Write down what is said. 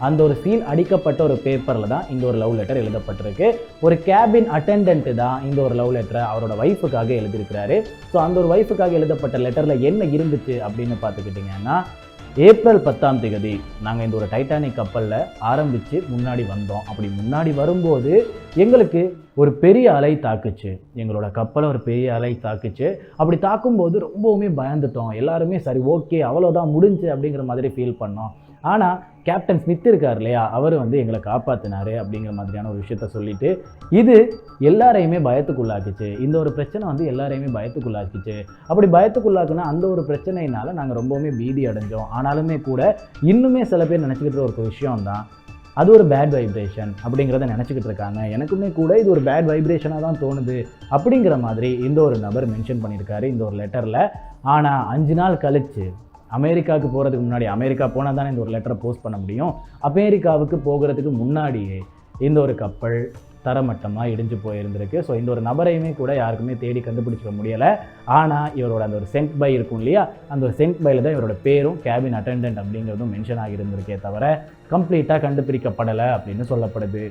அந்த ஒரு சீல் அடிக்கப்பட்ட ஒரு பேப்பரில் தான் இந்த ஒரு லவ் லெட்டர் எழுதப்பட்டிருக்கு. ஒரு கேபின் அட்டெண்டன்ட் தான் இந்த ஒரு லவ் லெட்டரை அவரோட ஒய்ஃபுக்காக எழுதியிருக்கிறாரு. ஸோ அந்த ஒரு ஒய்ஃபுக்காக எழுதப்பட்ட லெட்டரில் என்ன இருந்துச்சு அப்படின்னு பார்த்துக்கிட்டிங்கன்னா, ஏப்ரல் 10ஆம் தேதி நாங்கள் இந்த ஒரு டைட்டானிக் கப்பலில் ஆரம்பித்து முன்னாடி வந்தோம். அப்படி முன்னாடி வரும்போது எங்களுக்கு ஒரு பெரிய அலை தாக்குச்சு. எங்களோட கப்பலை ஒரு பெரிய அலை தாக்குச்சு. அப்படி தாக்கும்போது ரொம்பவுமே பயந்துட்டோம். எல்லாருமே சரி ஓகே அவ்வளோதான் முடிஞ்சு அப்படிங்கிற மாதிரி ஃபீல் பண்ணோம். ஆனால் கேப்டன் ஸ்மித் இருக்கார் இல்லையா, அவர் எங்களை காப்பாற்றினார் அப்படிங்கிற மாதிரியான ஒரு விஷயத்த சொல்லிட்டு, இது எல்லாரையுமே பயத்துக்குள்ளாக்குச்சு. இந்த ஒரு பிரச்சனை எல்லாரையுமே பயத்துக்குள்ளாக்குச்சு. அப்படி பயத்துக்குள்ளாக்குனா அந்த ஒரு பிரச்சனையினால நாங்கள் ரொம்பவுமே பீதி அடைஞ்சோம். ஆனாலுமே கூட இன்னுமே சில பேர் நினச்சிக்கிட்டு ஒரு விஷயம்தான், அது ஒரு பேட் வைப்ரேஷன் அப்படிங்கிறத நினச்சிக்கிட்டு இருக்காங்க. எனக்குமே கூட இது ஒரு பேட் வைப்ரேஷனாக தான் தோணுது அப்படிங்கிற மாதிரி இந்த ஒரு நபர் மென்ஷன் பண்ணியிருக்காரு இந்த ஒரு லெட்டரில். ஆனால் 5 நாள் கழிச்சு அமெரிக்காவுக்கு போகிறதுக்கு முன்னாடி, அமெரிக்கா போனால் தானே இந்த ஒரு லெட்டரை போஸ்ட் பண்ண முடியும், அமெரிக்காவுக்கு போகிறதுக்கு முன்னாடியே இந்த ஒரு கப்பல் தரமட்டமாக இடிஞ்சு போயிருந்திருக்கு. ஸோ இந்த ஒரு நபரையுமே கூட யாருக்குமே தேடி கண்டுபிடிச்சிக்க முடியலை. ஆனால் இவரோட அந்த ஒரு சென்ட் பை இருக்கும் இல்லையா, அந்த ஒரு சென்ட் பையில் தான் இவரோட பேரும் கேபின் அட்டெண்டன்ட் அப்படிங்கிறதும் மென்ஷன் ஆகியிருந்திருக்கே தவிர கம்ப்ளீட்டாக கண்டுபிடிக்கப்படலை அப்படின்னு சொல்லப்படுது.